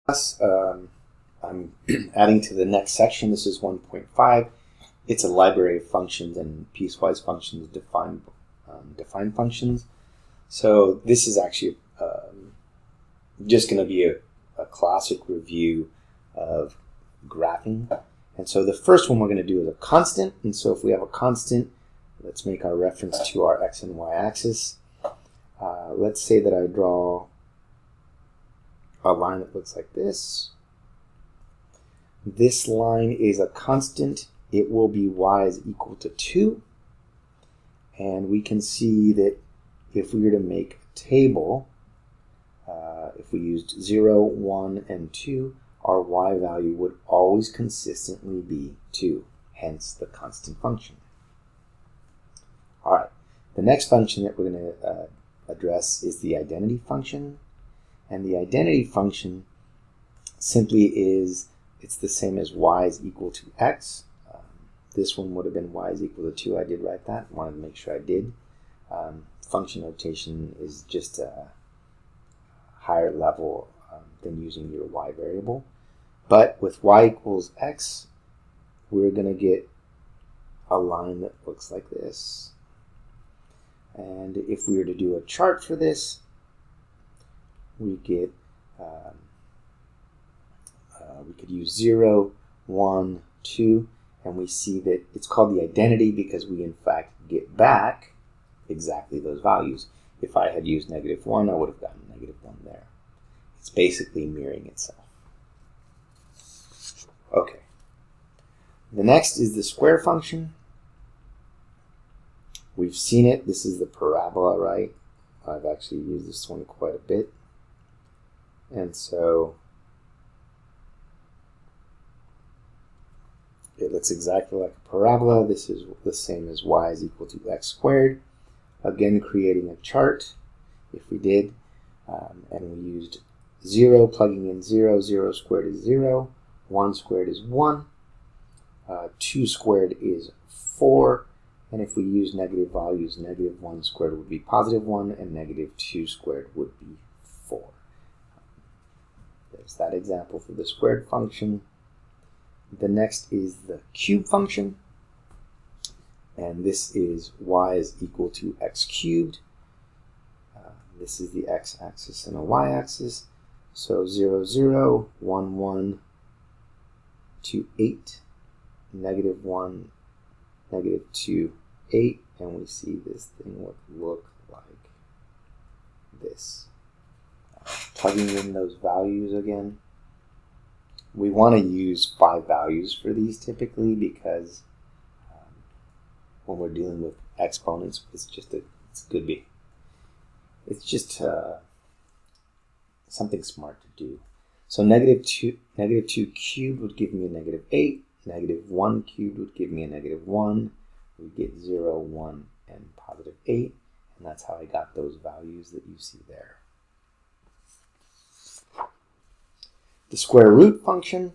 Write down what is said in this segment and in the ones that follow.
I'm adding to the next section. This is 1.5. It's a library of functions, and piecewise functions define functions. So this is actually just going to be a classic review of graphing. And so the first one we're going to do is a constant. And so if we have a constant, let's make our reference to our x and y axis. Let's say that I draw a line that looks like this. This line is a constant. It will be y is equal to 2. And we can see that if we were to make a table, if we used 0, 1, and 2, our y value would always consistently be 2, hence the constant function. All right, the next function that we're going to address is the identity function. And the identity function simply is, it's the same as y is equal to x. This one would have been y is equal to 2. I did write that. Wanted to make sure I did. Function notation is just a higher level than using your y variable. But with y equals x, we're going to get a line that looks like this. And if we were to do a chart for this, we get, we could use 0, 1, 2, and we see that it's called the identity because we in fact get back exactly those values. If I had used -1, I would have gotten -1 there. It's basically mirroring itself. Okay. The next is the square function. We've seen it. This is the parabola, right? I've actually used this one quite a bit. And so it looks exactly like a parabola. This is the same as y is equal to x squared. Again, creating a chart, if we did, and we used 0, plugging in 0, 0 squared is 0, 1 squared is 1, 2 squared is 4, and if we use negative values, -1 squared would be +1, and -2 squared would be 4. There's that example for the squared function. The next is the cube function, and this is y is equal to x cubed. This is the x-axis and a y-axis. So 0, 0, 1, 1, 2, 8, -1, -2, 8, and we see this thing would look like this. Plugging in those values again. We want to use 5 values for these typically because when we're dealing with exponents, it's just something smart to do. So -2 cubed would give me a -8. -1 cubed would give me a -1. We get 0, 1, and +8. And that's how I got those values that you see there. The square root function.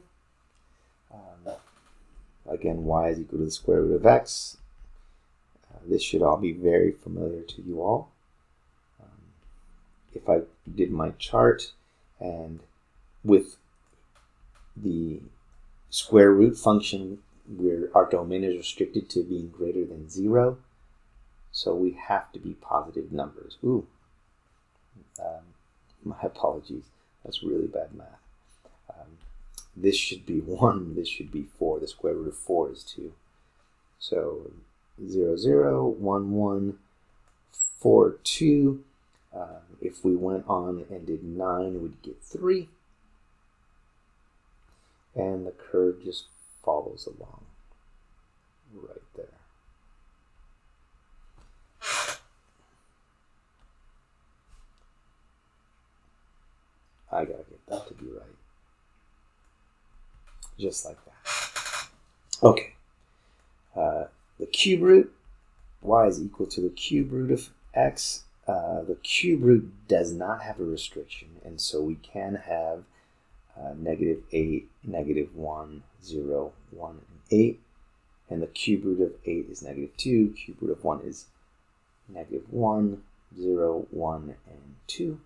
Again, y is equal to the square root of x. This should all be very familiar to you all. If I did my chart, and with the square root function, our domain is restricted to being greater than 0, so we have to be positive numbers. My apologies, that's really bad math. This should be 1, this should be 4. The square root of 4 is 2. So 0, 0, 1, 1, 4, 2. If we went on and did 9, we'd get 3. And the curve just follows along right there. I gotta get that to be right. Just like that. Okay. The cube root, y is equal to the cube root of x. The cube root does not have a restriction, and so we can have -8, -1, 0, 1, and 8. And the cube root of 8 is -2. Cube root of 1 is -1, 0, 1, and 2.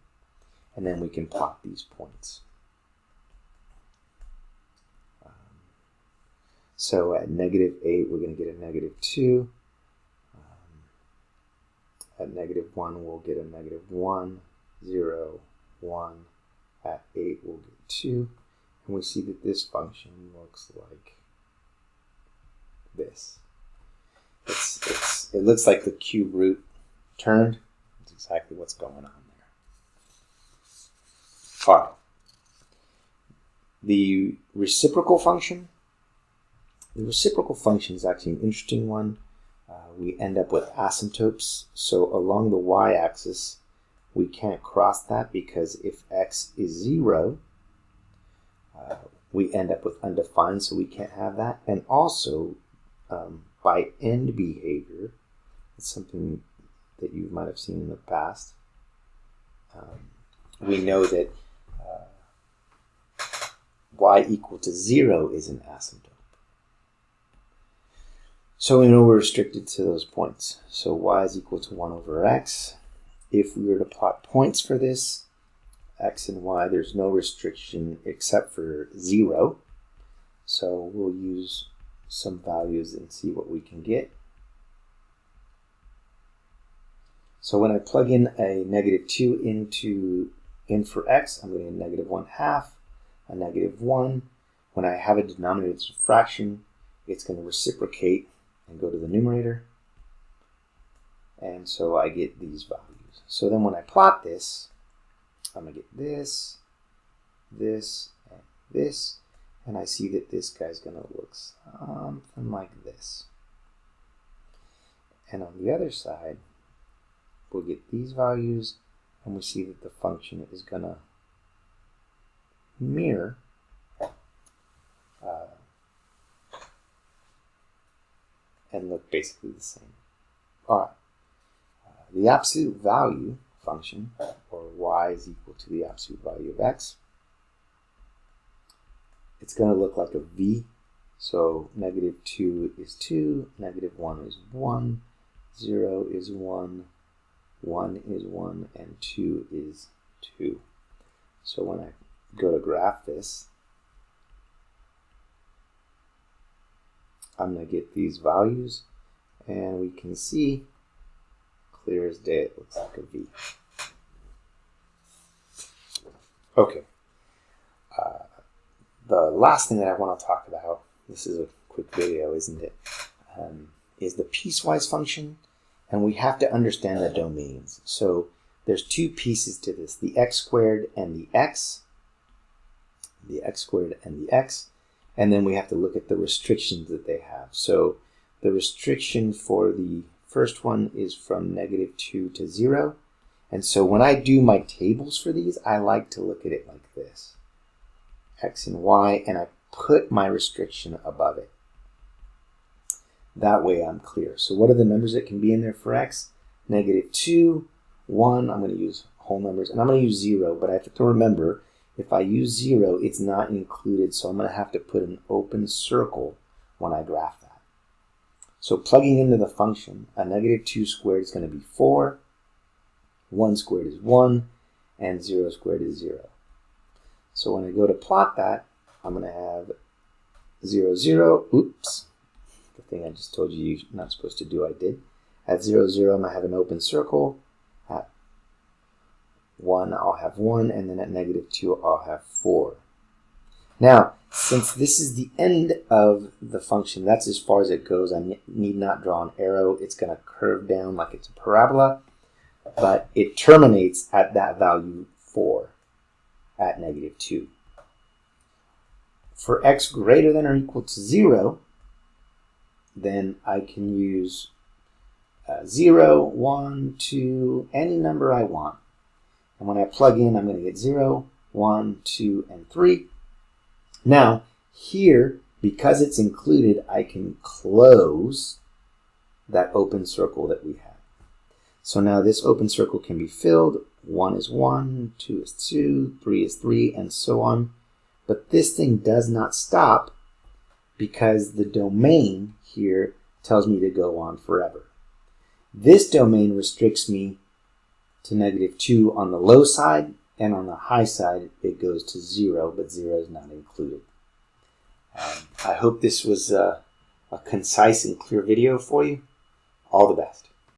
And then we can plot these points. So at negative 8, we're going to get a negative 2. At negative 1, we'll get a negative 1, 0, 1. At 8, we'll get 2. And we see that this function looks like this. It looks like the cube root turned. That's exactly what's going on there. All right. The reciprocal function. The reciprocal function is actually an interesting one. We end up with asymptotes. So along the y-axis, we can't cross that because if x is 0, we end up with undefined, so we can't have that. And also, by end behavior, it's something that you might have seen in the past. We know that y equal to 0 is an asymptote. So we know we're restricted to those points. So y is equal to 1 over x. If we were to plot points for this, x and y, there's no restriction except for 0. So we'll use some values and see what we can get. So when I plug in a negative 2 in for x, I'm getting a negative 1/2, a negative 1. When I have a denominator that's a fraction, it's going to reciprocate and go to the numerator. And so I get these values. So then when I plot this, I'm going to get this, this, and this. And I see that this guy's going to look something like this. And on the other side, we'll get these values, and we see that the function is going to mirror and look basically the same. All right. The absolute value function, or y is equal to the absolute value of x, it's going to look like a V. So negative 2 is 2, negative 1 is 1, 0 is 1, 1 is 1, and 2 is 2. So when I go to graph this, I'm going to get these values, and we can see clear as day it looks like a V. Okay. The last thing that I want to talk about, this is a quick video, isn't it? Is the piecewise function, and we have to understand the domains. So there's two pieces to this, the x squared and the x, and then we have to look at the restrictions that they have. So the restriction for the first one is from negative 2 to 0. And so when I do my tables for these, I like to look at it like this. X and Y, and I put my restriction above it. That way I'm clear. So what are the numbers that can be in there for X? Negative 2, 1, I'm going to use whole numbers, and I'm going to use 0, but I have to remember, if I use 0, it's not included, so I'm going to have to put an open circle when I graph that. So plugging into the function, a negative 2 squared is going to be 4, 1 squared is 1, and 0 squared is 0. So when I go to plot that, I'm going to have 0, 0, oops, the thing I just told you you're not supposed to do, I did. At 0, 0, I'm going to have an open circle. At 1, I'll have 1, and then at negative 2, I'll have 4. Now, since this is the end of the function, that's as far as it goes. I need not draw an arrow. It's going to curve down like it's a parabola, but it terminates at that value 4 at negative 2. For x greater than or equal to 0, then I can use 0, 1, 2, any number I want. And when I plug in, I'm going to get 0, 1, 2, and 3. Now, here, because it's included, I can close that open circle that we had. So now this open circle can be filled. 1 is 1, 2 is 2, 3 is 3, and so on. But this thing does not stop because the domain here tells me to go on forever. This domain restricts me to negative 2 on the low side, and on the high side it goes to 0, but 0 is not included. I hope this was a concise and clear video for you. All the best.